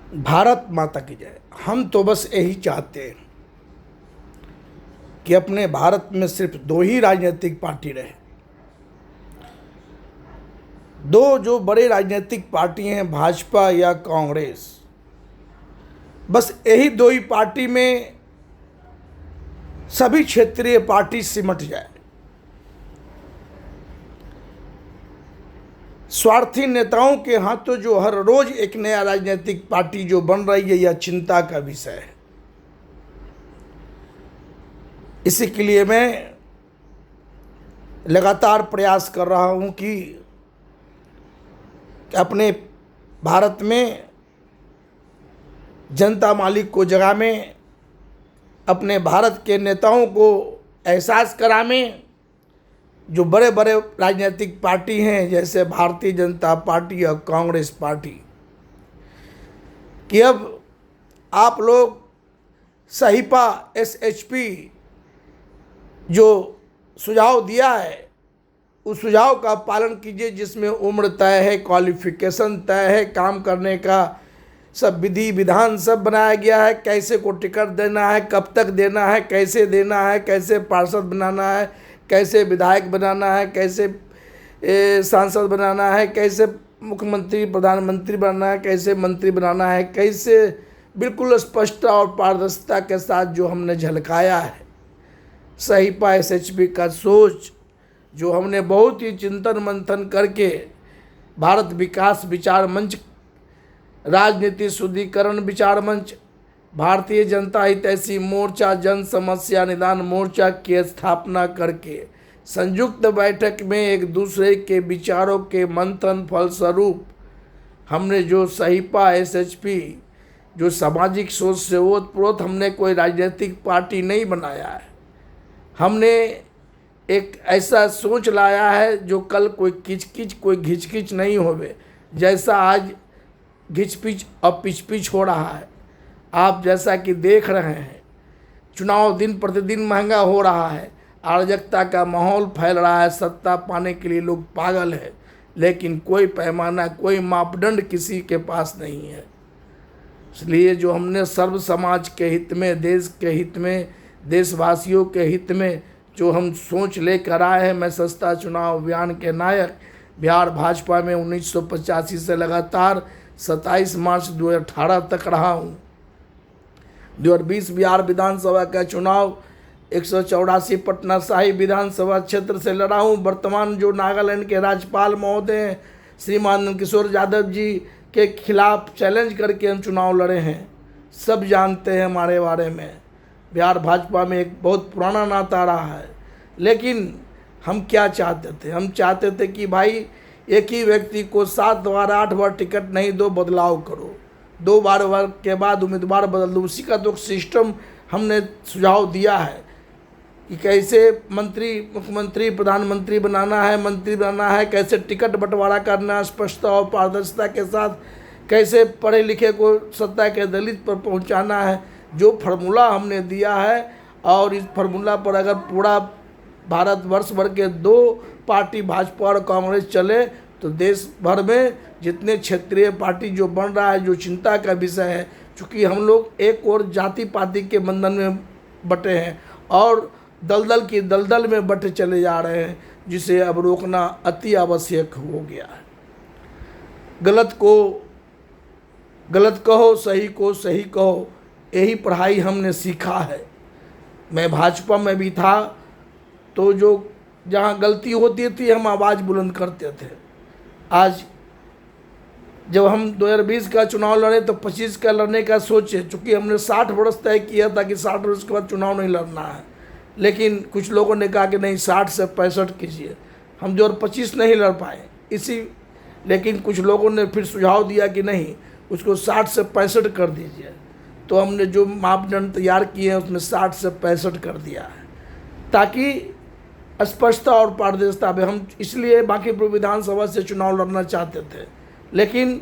भारत माता की जय। हम तो बस यही चाहते हैं कि अपने भारत में सिर्फ दो ही राजनीतिक पार्टी रहे। दो जो बड़े राजनीतिक पार्टी हैं, भाजपा या कांग्रेस, बस यही दो ही पार्टी में सभी क्षेत्रीय पार्टी सिमट जाए। स्वार्थी नेताओं के हाथों जो हर रोज एक नया राजनीतिक पार्टी जो बन रही है, यह चिंता का विषय है। इसी के लिए मैं लगातार प्रयास कर रहा हूं कि अपने भारत में जनता मालिक को जगावें, अपने भारत के नेताओं को एहसास करावें। जो बड़े बड़े राजनीतिक पार्टी हैं जैसे भारतीय जनता पार्टी और कांग्रेस पार्टी, कि अब आप लोग सहीपा SHP जो सुझाव दिया है उस सुझाव का पालन कीजिए, जिसमें उम्र तय है, क्वालिफिकेशन तय है, काम करने का सब विधि विधान सब बनाया गया है, कैसे को टिकट देना है, कब तक देना है, कैसे देना है, कैसे पार्षद बनाना है, कैसे विधायक बनाना है, कैसे सांसद बनाना है, कैसे मुख्यमंत्री प्रधानमंत्री बनाना है, कैसे मंत्री बनाना है, कैसे बिल्कुल स्पष्टता और पारदर्शिता के साथ जो हमने झलकाया है। सहीपा SHP का सोच जो हमने बहुत ही चिंतन मंथन करके भारत विकास विचार मंच, राजनीति शुद्धिकरण विचार मंच, भारतीय जनता हितैषी मोर्चा, जन समस्या निदान मोर्चा की स्थापना करके संयुक्त बैठक में एक दूसरे के विचारों के मंथन फलस्वरूप हमने जो सहीपा SHP जो सामाजिक सोच से ओतप्रोत, हमने कोई राजनीतिक पार्टी नहीं बनाया है। हमने एक ऐसा सोच लाया है जो कल कोई किचकिच कोई घिचकिच नहीं होवे। जैसा आज घिचपिच और पिच हो रहा है, आप जैसा कि देख रहे हैं, चुनाव दिन प्रतिदिन महंगा हो रहा है, अराजकता का माहौल फैल रहा है, सत्ता पाने के लिए लोग पागल है, लेकिन कोई पैमाना कोई मापदंड किसी के पास नहीं है। इसलिए जो हमने सर्व समाज के हित में, देश के हित में, देशवासियों के हित में जो हम सोच लेकर आए हैं, मैं सस्ता चुनाव अभियान के नायक बिहार भाजपा में 1985 से लगातार 27 मार्च 2018 तक रहा हूँ। 2020 बिहार विधानसभा का चुनाव 184 पटना साहिब विधानसभा क्षेत्र से लड़ा हूँ। वर्तमान जो नागालैंड के राज्यपाल महोदय हैं श्रीमान नंद किशोर यादव जी के खिलाफ चैलेंज करके हम चुनाव लड़े हैं। सब जानते हैं हमारे बारे में। बिहार भाजपा में एक बहुत पुराना नाता रहा है, लेकिन हम क्या चाहते थे? हम चाहते थे कि भाई एक ही व्यक्ति को 7 बार 8 बार टिकट नहीं दो, बदलाव करो, 2 बार के बाद उम्मीदवार बदल दो। उसी का तो सिस्टम हमने सुझाव दिया है कि कैसे मंत्री मुख्यमंत्री प्रधानमंत्री बनाना है, मंत्री बनाना है, कैसे टिकट बंटवारा करना है स्पष्टता और पारदर्शिता के साथ, कैसे पढ़े लिखे को सत्ता के दलित पर पहुंचाना है। जो फार्मूला हमने दिया है, और इस फार्मूला पर अगर पूरा भारतवर्ष भर के 2 पार्टी भाजपा और कांग्रेस चले तो देश भर में जितने क्षेत्रीय पार्टी जो बन रहा है, जो चिंता का विषय है, चूँकि हम लोग एक और जाति पाति के बंधन में बटे हैं और दलदल की दलदल में बटे चले जा रहे हैं, जिसे अब रोकना अति आवश्यक हो गया है। गलत को गलत कहो, सही को सही कहो, यही पढ़ाई हमने सीखा है। मैं भाजपा में भी था तो जो जहाँ गलती होती थी हम आवाज़ बुलंद करते थे। आज जब हम 2020 का चुनाव लड़े तो 25 का लड़ने का सोचे, चूँकि हमने 60 वर्ष तय किया था कि 60 वर्ष के बाद चुनाव नहीं लड़ना है, लेकिन कुछ लोगों ने कहा कि नहीं 60 से 65 कीजिए। हम 2025 नहीं लड़ पाए लेकिन कुछ लोगों ने फिर सुझाव दिया कि नहीं उसको 60 से 65 कर दीजिए। तो हमने जो मापदंड तैयार किए हैं उसमें 60 से 65 कर दिया है, ताकि स्पष्टता और पारदर्शिता में हम इसलिए बांकीपुर विधानसभा से चुनाव लड़ना चाहते थे, लेकिन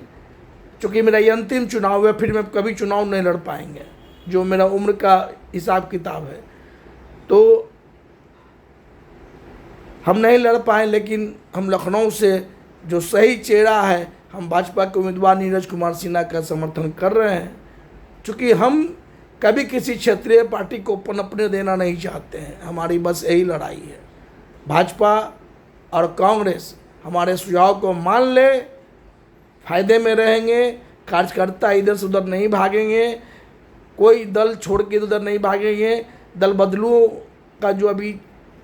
चूँकि मेरा ये अंतिम चुनाव है, फिर मैं कभी चुनाव नहीं लड़ पाएंगे, जो मेरा उम्र का हिसाब किताब है, तो हम नहीं लड़ पाए। लेकिन हम लखनऊ से जो सही चेहरा है हम भाजपा के उम्मीदवार नीरज कुमार सिन्हा का समर्थन कर रहे हैं, क्योंकि हम कभी किसी क्षेत्रीय पार्टी को पनपने देना नहीं चाहते हैं। हमारी बस यही लड़ाई है। भाजपा और कांग्रेस हमारे सुझाव को मान ले, फायदे में रहेंगे। कार्यकर्ता इधर से उधर नहीं भागेंगे, कोई दल छोड़ के उधर नहीं भागेंगे। दल बदलू का जो अभी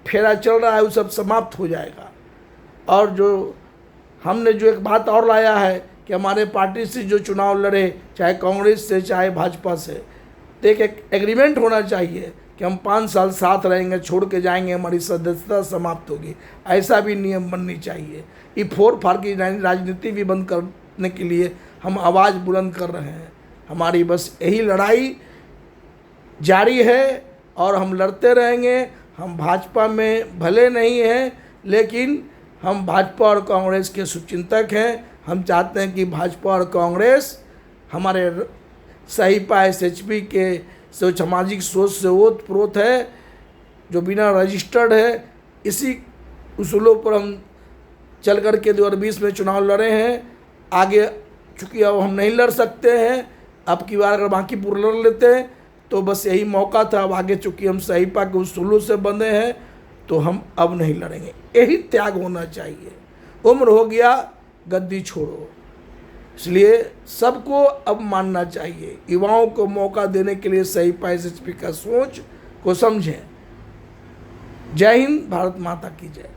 फेरा चल रहा है वो सब समाप्त हो जाएगा। और जो हमने जो एक बात और लाया है कि हमारे पार्टी से जो चुनाव लड़े, चाहे कांग्रेस से चाहे भाजपा से, तो एक एग्रीमेंट होना चाहिए कि हम 5 साल साथ रहेंगे, छोड़ के जाएंगे, हमारी सदस्यता समाप्त होगी। ऐसा भी नियम बननी चाहिए। ये फोर फार की राजनीति भी बंद करने के लिए हम आवाज़ बुलंद कर रहे हैं। हमारी बस यही लड़ाई जारी है और हम लड़ते रहेंगे। हम भाजपा में भले नहीं हैं, लेकिन हम भाजपा और कांग्रेस के शुभचिंतक हैं। हम चाहते हैं कि भाजपा और कांग्रेस हमारे सहीपा SHP के सामाजिक सोच से ओतप्रोत है, जो बिना रजिस्टर्ड है। इसी उसूलों पर हम चल कर के 2020 में चुनाव लड़े हैं। आगे चूँकि अब हम नहीं लड़ सकते हैं, अब की बार अगर बांकीपुर लड़ लेते हैं तो बस यही मौका था। अब आगे चूँकि हम सहीपा के उसूलों से बंधे हैं तो हम अब नहीं लड़ेंगे। यही त्याग होना चाहिए। उम्र हो गया, गद्दी छोड़ो। इसलिए सबको अब मानना चाहिए। युवाओं को मौका देने के लिए सहीपा SHP का सोच को समझें। जय हिंद, भारत माता की जय।